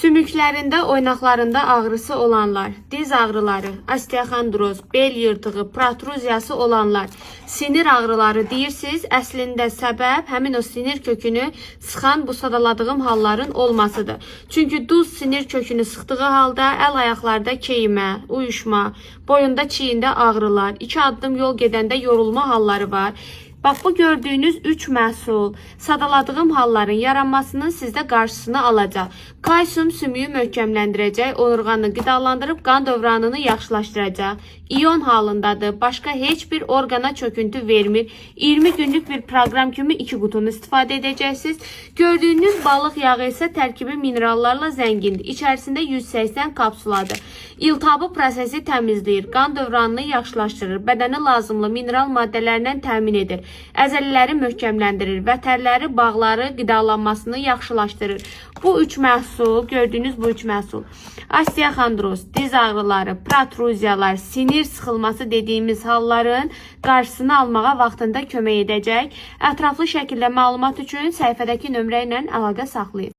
Sümüklərində, oynaqlarında ağrısı olanlar, diz ağrıları, osteoxondroz, bel yırtığı, protruziyası olanlar, sinir ağrıları deyirsiniz. Əslində səbəb həmin o sinir kökünü sıxan bu sadaladığım halların olmasıdır. Çünki duz sinir kökünü sıxdığı halda əl ayaqlarda keymə, uyuşma, boyunda çiyində ağrılar, 2 addım yol gedəndə yorulma halları var. Bax, bu gördüyünüz 3 məhsul sadaladığım halların yaranmasının sizdə qarşısını alacaq. Kalsium sümüyü möhkəmləndirəcək, onurğanı qidalandırıb qan dövranını yaxşılaşdıracaq. İyon halındadır, başqa heç bir orqana çöküntü vermir. 20 günlük bir proqram kimi 2 qutunu istifadə edəcəksiniz. Gördüyünüz balıq yağı isə tərkibi minerallarla zəngindir. İçərisində 180 kapsuladır. İltihabı prosesi təmizləyir, qan dövranını yaxşılaşdırır, bədəni lazımlı mineral maddələrlə təmin edir. Əzələləri möhkəmləndirir, vətərləri, bağları qidalanmasını yaxşılaşdırır. Bu 3 məhsul, gördüyünüz bu 3 məhsul, osteoxondroz, diz ağrıları, protruziyalar, sinir sıxılması dediyimiz halların qarşısını almağa vaxtında kömək edəcək. Ətraflı şəkildə məlumat üçün səhifədəki nömrə ilə əlaqə saxlayın.